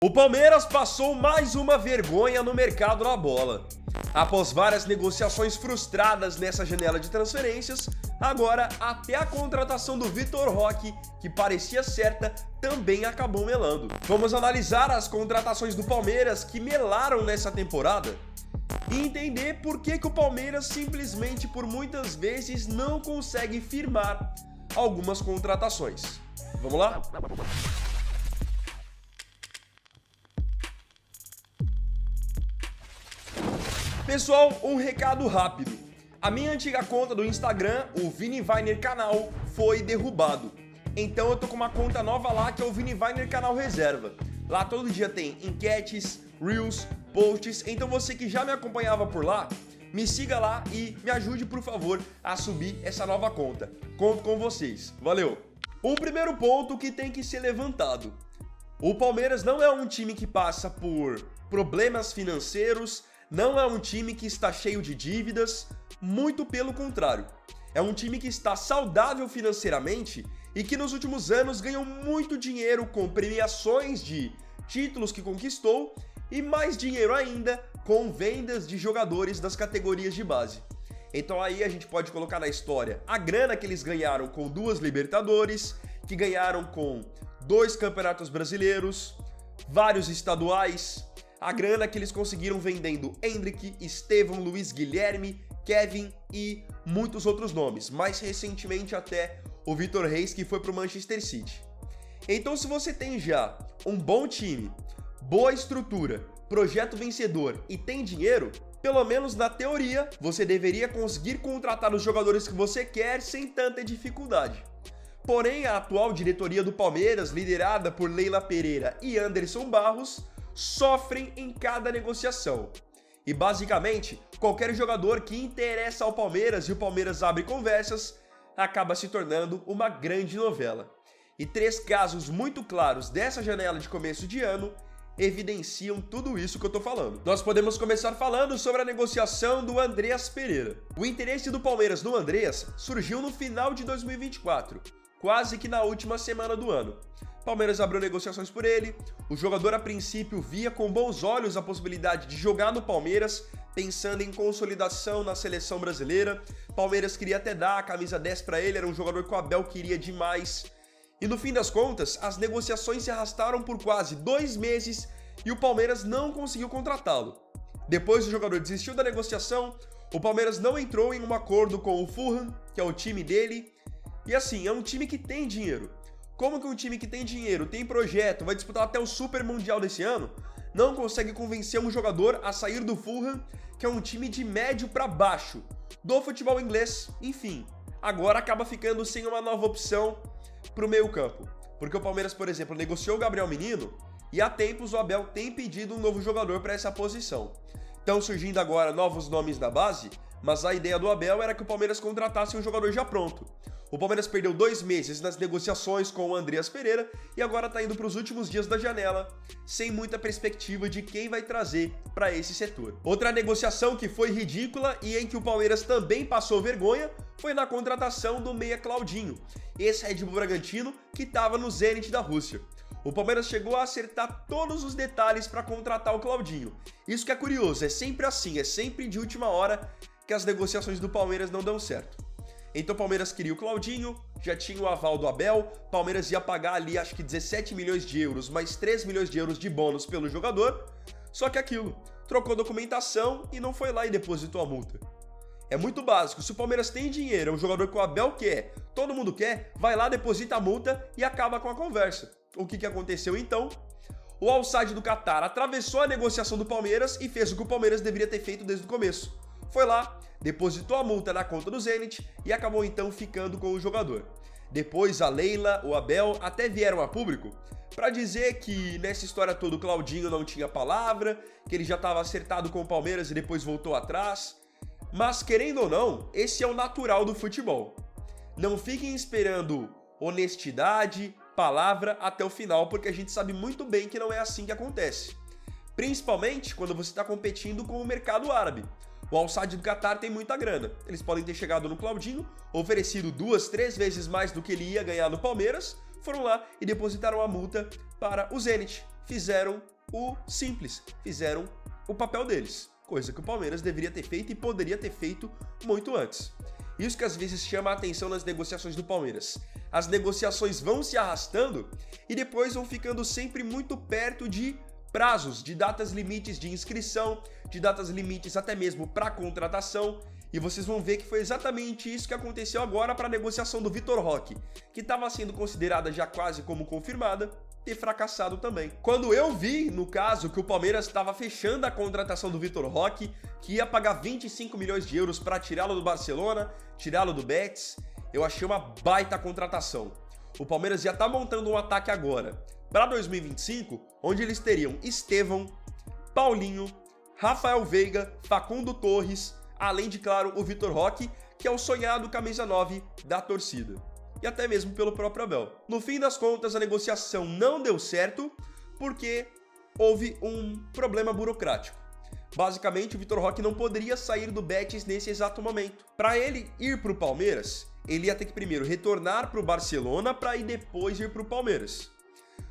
O Palmeiras passou mais uma vergonha no mercado da bola. Após várias negociações frustradas nessa janela de transferências, agora até a contratação do Vitor Roque, que parecia certa, também acabou melando. Vamos analisar as contratações do Palmeiras que melaram nessa temporada e entender por que o Palmeiras simplesmente por muitas vezes não consegue firmar algumas contratações. Vamos lá? Pessoal, um recado rápido. A minha antiga conta do Instagram, o Vini Vainer Canal, foi derrubado. Então eu tô com uma conta nova lá que é o Vini Vainer Canal Reserva. Lá todo dia tem enquetes, reels, posts. Então você que já me acompanhava por lá, me siga lá e me ajude, por favor, a subir essa nova conta. Conto com vocês. Valeu! Um primeiro ponto que tem que ser levantado. O Palmeiras não é um time que passa por problemas financeiros, não é um time que está cheio de dívidas, muito pelo contrário. É um time que está saudável financeiramente e que nos últimos anos ganhou muito dinheiro com premiações de títulos que conquistou e mais dinheiro ainda com vendas de jogadores das categorias de base. Então aí a gente pode colocar na história a grana que eles ganharam com 2 Libertadores, que ganharam com 2 Campeonatos Brasileiros, vários estaduais, a grana que eles conseguiram vendendo Endrick, Estevão, Luiz Guilherme, Kevin e muitos outros nomes, mais recentemente até o Vitor Reis, que foi para o Manchester City. Então se você tem já um bom time, boa estrutura, projeto vencedor e tem dinheiro, pelo menos na teoria, você deveria conseguir contratar os jogadores que você quer sem tanta dificuldade. Porém, a atual diretoria do Palmeiras, liderada por Leila Pereira e Anderson Barros, sofrem em cada negociação. E basicamente, qualquer jogador que interessa ao Palmeiras e o Palmeiras abre conversas, acaba se tornando uma grande novela. E 3 casos muito claros dessa janela de começo de ano evidenciam tudo isso que eu tô falando. Nós podemos começar falando sobre a negociação do Andreas Pereira. O interesse do Palmeiras no Andreas surgiu no final de 2024, quase que na última semana do ano. Palmeiras abriu negociações por ele, o jogador a princípio via com bons olhos a possibilidade de jogar no Palmeiras, pensando em consolidação na seleção brasileira. Palmeiras queria até dar a camisa 10 para ele, era um jogador que o Abel queria demais. E no fim das contas, as negociações se arrastaram por quase 2 meses e o Palmeiras não conseguiu contratá-lo. Depois o jogador desistiu da negociação, o Palmeiras não entrou em um acordo com o Fulham, que é o time dele, e assim, é um time que tem dinheiro. Como que um time que tem dinheiro, tem projeto, vai disputar até o Super Mundial desse ano, não consegue convencer um jogador a sair do Fulham, que é um time de médio para baixo, do futebol inglês, enfim. Agora acaba ficando sem uma nova opção para o meio campo. Porque o Palmeiras, por exemplo, negociou o Gabriel Menino e há tempos o Abel tem pedido um novo jogador para essa posição. Estão surgindo agora novos nomes na base, mas a ideia do Abel era que o Palmeiras contratasse um jogador já pronto. O Palmeiras perdeu 2 meses nas negociações com o Andreas Pereira e agora está indo para os últimos dias da janela, sem muita perspectiva de quem vai trazer para esse setor. Outra negociação que foi ridícula e em que o Palmeiras também passou vergonha foi na contratação do meia Claudinho, esse Red Bull Bragantino que estava no Zenit da Rússia. O Palmeiras chegou a acertar todos os detalhes para contratar o Claudinho. Isso que é curioso, é sempre assim, é sempre de última hora que as negociações do Palmeiras não dão certo. Então o Palmeiras queria o Claudinho, já tinha o aval do Abel, Palmeiras ia pagar ali acho que 17 milhões de euros, mais 3 milhões de euros de bônus pelo jogador, só que aquilo, trocou documentação e não foi lá e depositou a multa. É muito básico, se o Palmeiras tem dinheiro, é um jogador que o Abel quer, todo mundo quer, vai lá, deposita a multa e acaba com a conversa. O que aconteceu então? O Al Sadd do Catar atravessou a negociação do Palmeiras e fez o que o Palmeiras deveria ter feito desde o começo. Foi lá, depositou a multa na conta do Zenit e acabou então ficando com o jogador. Depois a Leila, o Abel até vieram a público para dizer que nessa história toda o Claudinho não tinha palavra, que ele já estava acertado com o Palmeiras e depois voltou atrás. Mas querendo ou não, esse é o natural do futebol. Não fiquem esperando honestidade, palavra até o final, porque a gente sabe muito bem que não é assim que acontece. Principalmente quando você está competindo com o mercado árabe. O Al Sadd do Catar tem muita grana. Eles podem ter chegado no Claudinho, oferecido 2, 3 vezes mais do que ele ia ganhar no Palmeiras, foram lá e depositaram a multa para o Zenit. fizeram o simples, fizeram o papel deles, coisa que o Palmeiras deveria ter feito e poderia ter feito muito antes. Isso que às vezes chama a atenção nas negociações do Palmeiras. As negociações vão se arrastando e depois vão ficando sempre muito perto de prazos, de datas limites de inscrição, de datas limites até mesmo para contratação. E vocês vão ver que foi exatamente isso que aconteceu agora para a negociação do Vitor Roque, que estava sendo considerada já quase como confirmada, ter fracassado também. Quando eu vi, no caso, que o Palmeiras estava fechando a contratação do Vitor Roque, que ia pagar 25 milhões de euros para tirá-lo do Barcelona, tirá-lo do Betis, eu achei uma baita contratação. O Palmeiras já está montando um ataque agora para 2025, onde eles teriam Estevão, Paulinho, Rafael Veiga, Facundo Torres, além de, claro, o Vitor Roque, que é o sonhado camisa 9 da torcida. E até mesmo pelo próprio Abel. No fim das contas, a negociação não deu certo porque houve um problema burocrático. Basicamente, o Vitor Roque não poderia sair do Betis nesse exato momento. Para ele ir para o Palmeiras, ele ia ter que primeiro retornar para o Barcelona para ir depois ir para o Palmeiras.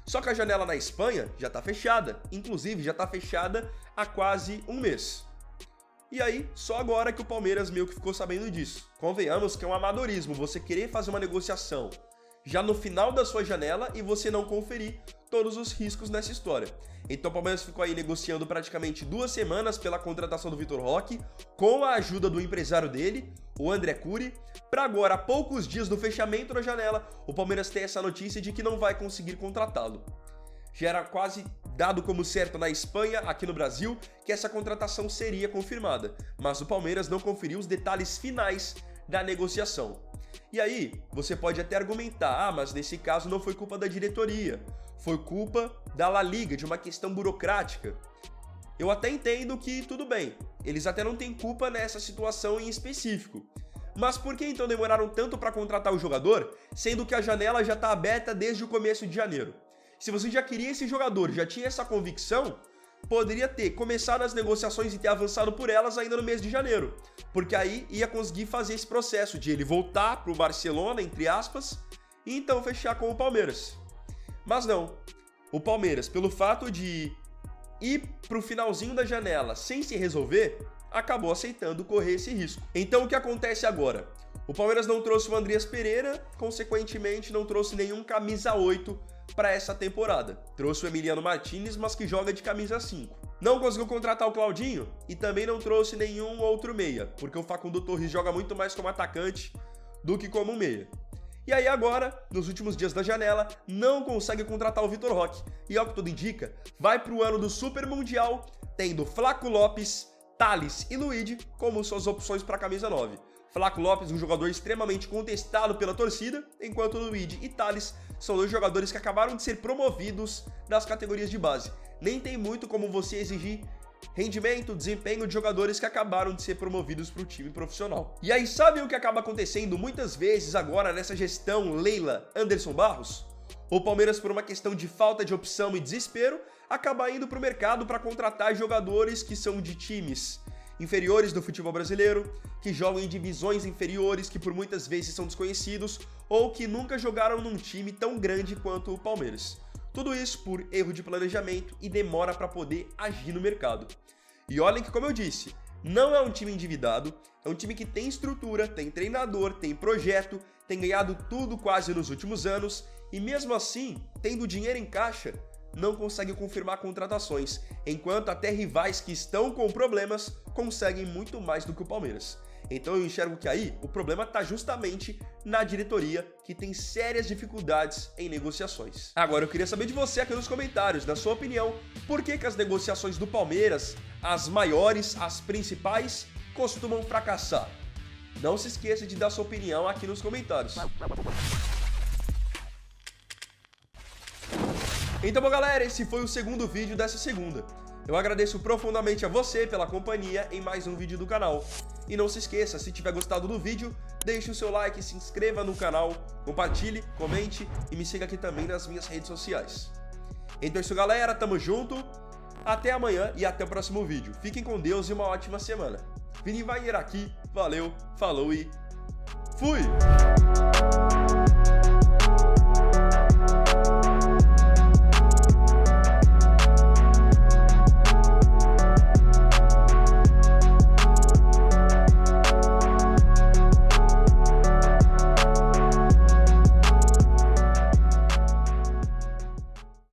Só que a janela na Espanha já está fechada. Inclusive, já está fechada há quase um mês. E aí, só agora que o Palmeiras meio que ficou sabendo disso. Convenhamos que é um amadorismo você querer fazer uma negociação já no final da sua janela e você não conferir todos os riscos nessa história. Então o Palmeiras ficou aí negociando praticamente 2 semanas pela contratação do Vitor Roque, com a ajuda do empresário dele, o André Curi, para agora, a poucos dias do fechamento da janela, o Palmeiras tem essa notícia de que não vai conseguir contratá-lo. Já era quase dado como certo na Espanha, aqui no Brasil, que essa contratação seria confirmada, mas o Palmeiras não conferiu os detalhes finais da negociação. E aí, você pode até argumentar, mas nesse caso não foi culpa da diretoria, foi culpa da La Liga, de uma questão burocrática. Eu até entendo que tudo bem, eles até não têm culpa nessa situação em específico. Mas por que então demoraram tanto para contratar o jogador, sendo que a janela já está aberta desde o começo de janeiro? Se você já queria esse jogador, já tinha essa convicção, poderia ter começado as negociações e ter avançado por elas ainda no mês de janeiro. Porque aí ia conseguir fazer esse processo de ele voltar para o Barcelona, entre aspas, e então fechar com o Palmeiras. Mas não. O Palmeiras, pelo fato de ir para o finalzinho da janela sem se resolver, acabou aceitando correr esse risco. Então o que acontece agora? O Palmeiras não trouxe o Andreas Pereira, consequentemente não trouxe nenhum camisa 8 para essa temporada. Trouxe o Emiliano Martinez, mas que joga de camisa 5. Não conseguiu contratar o Claudinho e também não trouxe nenhum outro meia, porque o Facundo Torres joga muito mais como atacante do que como meia. E aí agora, nos últimos dias da janela, não consegue contratar o Vitor Roque. E ao que tudo indica, vai para o ano do Super Mundial, tendo Flaco Lopes, Thales e Luigi como suas opções para a camisa 9. Flaco Lopes, um jogador extremamente contestado pela torcida, enquanto Luigi e Thales são 2 jogadores que acabaram de ser promovidos nas categorias de base. Nem tem muito como você exigir rendimento, desempenho de jogadores que acabaram de ser promovidos para o time profissional. E aí, sabe o que acaba acontecendo muitas vezes agora nessa gestão Leila Anderson Barros? O Palmeiras, por uma questão de falta de opção e desespero, acaba indo para o mercado para contratar jogadores que são de times inferiores do futebol brasileiro, que jogam em divisões inferiores, que por muitas vezes são desconhecidos, ou que nunca jogaram num time tão grande quanto o Palmeiras. Tudo isso por erro de planejamento e demora para poder agir no mercado. E olhem que, como eu disse, não é um time endividado, é um time que tem estrutura, tem treinador, tem projeto, tem ganhado tudo quase nos últimos anos, e mesmo assim, tendo dinheiro em caixa, não consegue confirmar contratações, enquanto até rivais que estão com problemas conseguem muito mais do que o Palmeiras. Então eu enxergo que aí o problema está justamente na diretoria, que tem sérias dificuldades em negociações. Agora eu queria saber de você aqui nos comentários, na sua opinião, por que as negociações do Palmeiras, as maiores, as principais, costumam fracassar? Não se esqueça de dar sua opinião aqui nos comentários. Então, bom, galera, esse foi o segundo vídeo dessa segunda. Eu agradeço profundamente a você pela companhia em mais um vídeo do canal. E não se esqueça, se tiver gostado do vídeo, deixe o seu like, se inscreva no canal, compartilhe, comente e me siga aqui também nas minhas redes sociais. Então é isso, galera, tamo junto, até amanhã e até o próximo vídeo. Fiquem com Deus e uma ótima semana. Vini Wagner aqui, valeu, falou e fui!